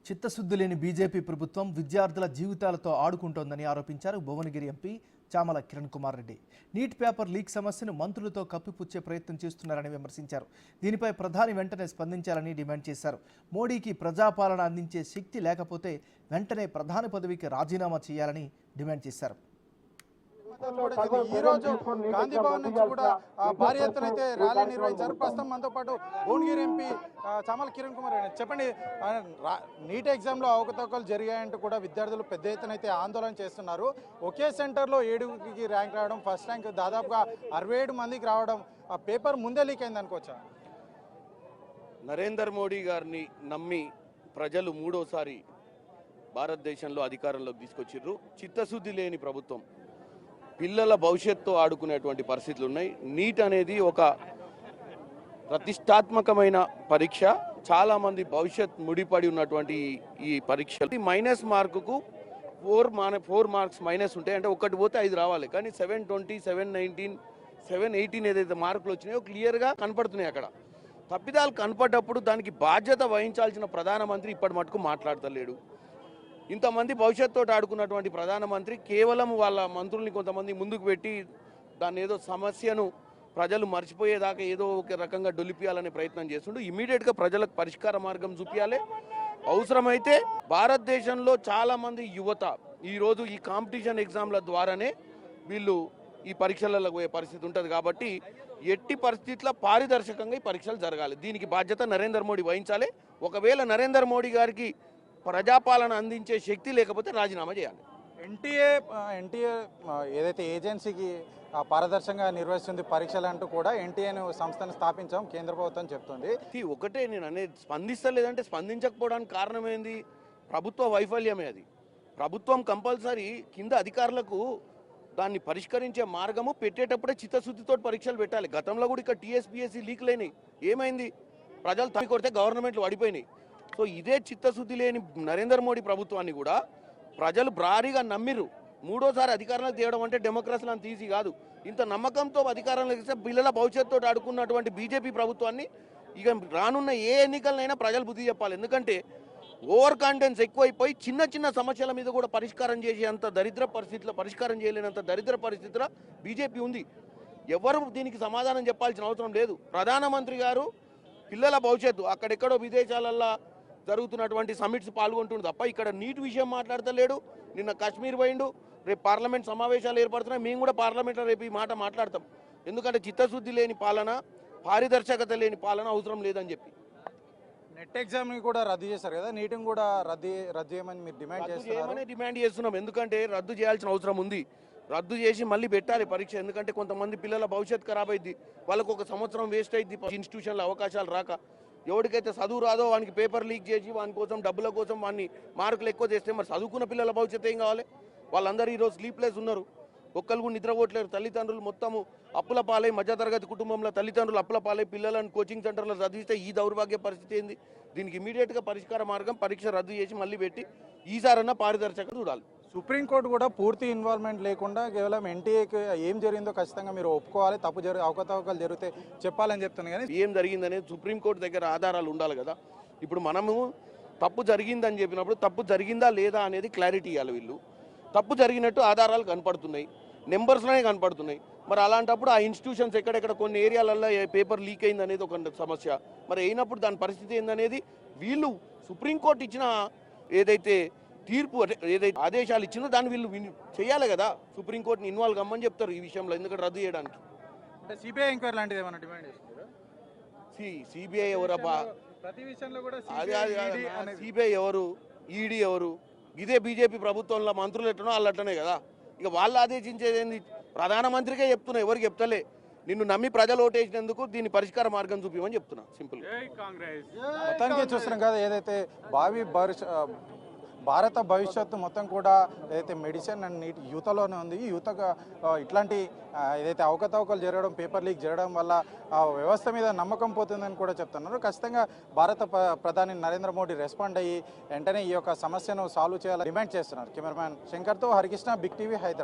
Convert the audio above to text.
చిత్తశుద్ధి లేని బీజేపీ ప్రభుత్వం విద్యార్థుల జీవితాలతో ఆడుకుంటోందని ఆరోపించారు Bhuvanagiri MP Chamala Kiran Kumar Reddy. Neat paper leak సమస్యను మంత్రులతో కప్పిపుచ్చే ప్రయత్నం చేస్తున్నారని విమర్శించారు. దీనిపై ప్రధాని వెంటనే స్పందించాలని డిమాండ్ చేశారు. మోడీకి ప్రజాపాలన అందించే శక్తి లేకపోతే వెంటనే ప్రధాని పదవికి రాజీనామా చేయాలని డిమాండ్ చేశారు. ఈ రోజు గాంధీ భవన్ నుంచి కూడా భారీ ఎత్తున అయితే ర్యాలీ నిర్వహించారు. ప్రస్తుతం మనతో పాటు భువనగిరి ఎంపీ చామల కిరణ్ కుమార్ రెడ్డి. చెప్పండి, నీట్ ఎగ్జామ్లో అవకతవకలు జరిగాయంటూ కూడా విద్యార్థులు పెద్ద ఎత్తున అయితే ఆందోళన చేస్తున్నారు. ఒకే సెంటర్లో 7కి ర్యాంక్ రావడం, ఫస్ట్ ర్యాంక్ దాదాపుగా 67 మందికి రావడం, పేపర్ ముందే లీక్ అయింది అనుకోవచ్చా? నరేంద్ర మోడీ గారిని నమ్మి ప్రజలు మూడోసారి భారతదేశంలో అధికారంలోకి తీసుకొచ్చిర్రు. చిత్తశుద్ధి లేని ప్రభుత్వం పిల్లల భవిష్యత్తు ఆడుకునేటువంటి పరిస్థితులు ఉన్నాయి. నీట్ అనేది ఒక ప్రతిష్టాత్మకమైన పరీక్ష. చాలామంది భవిష్యత్ ముడిపడి ఉన్నటువంటి ఈ పరీక్షలు మైనస్ మార్కుకు 4 మార్క్స్ మైనస్ ఉంటాయి. అంటే ఒకటి పోతే 5 రావాలి. కానీ 720, 719, 718 ఏదైతే మార్కులు వచ్చినాయో క్లియర్గా కనపడుతున్నాయి. అక్కడ తప్పిదాలు కనపడ్డప్పుడు దానికి బాధ్యత వహించాల్సిన ప్రధానమంత్రి ఇప్పటి మటుకు మాట్లాడతలేడు. ఇంతమంది భవిష్యత్తుతో ఆడుకున్నటువంటి ప్రధానమంత్రి కేవలం వాళ్ళ మంత్రుల్ని కొంతమంది ముందుకు పెట్టి దాన్ని ఏదో సమస్యను ప్రజలు మర్చిపోయేదాకా ఏదో ఒక రకంగా డొలిపియాలనే ప్రయత్నం చేస్తుండు. ఇమీడియట్గా ప్రజలకు పరిష్కార మార్గం చూపించాలి. అవసరమైతే భారతదేశంలో చాలామంది యువత ఈరోజు ఈ కాంపిటీషన్ ఎగ్జామ్ల ద్వారానే వీళ్ళు ఈ పరీక్షలలో పోయే పరిస్థితి ఉంటుంది. కాబట్టి ఎట్టి పరిస్థితుల్లో పారదర్శకంగా ఈ పరీక్షలు జరగాలి. దీనికి బాధ్యత నరేంద్ర మోడీ వహించాలి. ఒకవేళ నరేంద్ర మోడీ గారికి ప్రజాపాలన అందించే శక్తి లేకపోతే రాజీనామా చేయాలి. ఎన్టీఏ ఏదైతే ఏజెన్సీకి పారదర్శకంగా నిర్వహిస్తుంది పరీక్షలు అంటూ కూడా ఎన్టీఏను సంస్థను స్థాపించాం కేంద్ర ప్రభుత్వం చెప్తుంది. ఒకటే నేను అనేది, స్పందిస్తలేదంటే స్పందించకపోవడానికి కారణం ఏంది? ప్రభుత్వ వైఫల్యమే. అది ప్రభుత్వం కంపల్సరీ కింద అధికారులకు దాన్ని పరిష్కరించే మార్గము పెట్టేటప్పుడే చిత్తశుద్ధితో పరీక్షలు పెట్టాలి. గతంలో కూడా ఇక్కడ టీఎస్పీఎస్సీ లీక్ లేని ఏమైంది? ప్రజలు తప్పి కొడితే గవర్నమెంట్లు పడిపోయినాయి. సో ఇదే చిత్తశుద్ధి లేని నరేంద్ర మోడీ ప్రభుత్వాన్ని కూడా ప్రజలు భారీగా నమ్మిరు. మూడోసారి అధికారంలోకి తేవడం అంటే డెమోక్రసీలు అంత ఈజీ కాదు. ఇంత నమ్మకంతో అధికారంలోకి ఇస్తే పిల్లల భవిష్యత్తుతో ఆడుకున్నటువంటి బీజేపీ ప్రభుత్వాన్ని ఇక రానున్న ఏ ఎన్నికలనైనా ప్రజలు బుద్ధి చెప్పాలి. ఎందుకంటే ఓవర్ కాన్ఫిడెన్స్ ఎక్కువైపోయి చిన్న చిన్న సమస్యల మీద కూడా పరిష్కారం చేసేంత దరిద్ర పరిస్థితిలో, పరిష్కారం చేయలేనంత దరిద్ర పరిస్థితిలో బీజేపీ ఉంది. ఎవరు దీనికి సమాధానం చెప్పాల్సిన అవసరం లేదు. ప్రధానమంత్రి గారు పిల్లల భవిష్యత్తు అక్కడెక్కడో విదేశాలల్లో జరుగుతున్నటువంటి సమిట్స్ పాల్గొంటుండు తప్ప ఇక్కడ నీట్ విషయం మాట్లాడతలేడు. నిన్న కాశ్మీర్ పోయిండు. రేపు పార్లమెంట్ సమావేశాలు ఏర్పడుతున్నాయి. మేము కూడా పార్లమెంట్లో రేపు ఈ మాట మాట్లాడతాం. ఎందుకంటే చిత్తశుద్ధి లేని పాలన, పారదర్శకత లేని పాలన అవసరం లేదని చెప్పి. నెట్ ఎగ్జామ్ని కూడా రద్దు చేశారు కదా, నీటిని కూడా రద్దు చేయమని మీరు డిమాండ్ చేస్తున్నాం. ఎందుకంటే రద్దు చేయాల్సిన అవసరం ఉంది. రద్దు చేసి మళ్ళీ పెట్టాలి పరీక్ష. ఎందుకంటే కొంతమంది పిల్లల భవిష్యత్తు ఖరాబ్ అయింది. వాళ్ళకు ఒక సంవత్సరం వేస్ట్ అయింది ఇన్స్టిట్యూషన్లో అవకాశాలు రాక. ఎవరికైతే చదువు రాదో వానికి పేపర్ లీక్ చేసి వాని కోసం డబ్బుల కోసం వాడిని మార్కులు ఎక్కువ చేస్తే మరి చదువుకున్న పిల్లల భవిష్యత్తు ఏం కావాలి? వాళ్ళందరూ ఈరోజు స్లీప్లెస్ ఉన్నారు. ఒక్కరు కూడా నిద్రపోవట్లేరు. తల్లిదండ్రులు మొత్తము అప్పుల పాలై, మధ్యతరగతి కుటుంబంలో తల్లిదండ్రులు అప్పుల పాలై పిల్లలను కోచింగ్ సెంటర్లో చదివిస్తే ఈ దౌర్భాగ్య పరిస్థితి ఏంది? దీనికి ఇమీడియట్గా పరిష్కార మార్గం పరీక్ష రద్దు చేసి మళ్ళీ పెట్టి ఈసారన్నా పారదర్శకంగా చూడాలి. సుప్రీంకోర్టు కూడా పూర్తి ఇన్వాల్వ్మెంట్ లేకుండా కేవలం ఎన్టీఏకి ఏం జరిగిందో ఖచ్చితంగా మీరు ఒప్పుకోవాలి, అవకతవకలు జరిగితే చెప్పాలని చెప్తాను. కానీ ఏం జరిగిందనేది సుప్రీంకోర్టు దగ్గర ఆధారాలు ఉండాలి కదా. ఇప్పుడు మనము తప్పు జరిగిందని చెప్పినప్పుడు తప్పు జరిగిందా లేదా అనేది క్లారిటీ ఇవ్వాలి. వీళ్ళు తప్పు జరిగినట్టు ఆధారాలు కనపడుతున్నాయి, నెంబర్స్లోనే కనపడుతున్నాయి. మరి అలాంటప్పుడు ఆ ఇన్స్టిట్యూషన్స్ ఎక్కడెక్కడ కొన్ని ఏరియాలలో పేపర్ లీక్ అయింది అనేది ఒక సమస్య. మరి అయినప్పుడు దాని పరిస్థితి ఏందనేది వీళ్ళు సుప్రీంకోర్టు ఇచ్చిన ఏదైతే తీర్పు, ఏదైతే ఆదేశాలు ఇచ్చిందో దాన్ని వీళ్ళు చేయాలి కదా. సుప్రీంకోర్టుని ఇన్వాల్వ్ కమ్మని చెప్తారు ఈ విషయంలో, ఎందుకంటే రద్దు చేయడానికి. అంటే సిబిఐ ఎంక్వైరీ లాంటిది ఏమైనా డిమాండ్ చేస్తున్నారా? సిబిఐ ఎవరబ్బా? ప్రతి విషయంలో కూడా సిబిఐ ఎవరు, ఈడీ ఎవరు? ఇదే బీజేపీ ప్రభుత్వంలో మంత్రులు ఎట్లనో వాళ్ళు అట్లనే కదా. ఇక వాళ్ళు ఆదేశించేది ఏంది? ప్రధానమంత్రికే చెప్తున్నా, ఎవరికి చెప్తలే. నిన్ను నమ్మి ప్రజలు ఓటేసినందుకు దీని పరిష్కార మార్గం చూపించమని చెప్తున్నా. సింపుల్. మొత్తానికి చూస్తున్నాం కదా, ఏదైతే భారత భవిష్యత్తు మొత్తం కూడా ఏదైతే మెడిసిన్ అండ్ నీట్ యువతలోనే ఉంది. ఈ యువతగా ఇట్లాంటి ఏదైతే అవకతవకలు జరగడం, పేపర్ లీక్ జరగడం వల్ల వ్యవస్థ మీద నమ్మకం పోతుందని కూడా చెప్తున్నారు. ఖచ్చితంగా భారత ప్రధాని నరేంద్ర మోడీ రెస్పాండ్ అయ్యి వెంటనే ఈ యొక్క సమస్యను సాల్వ్ చేయాలని డిమాండ్ చేస్తున్నారు. కెమెరామ్యాన్ శంకర్తో హరికృష్ణ, బిగ్ టీవీ, హైదరాబాద్.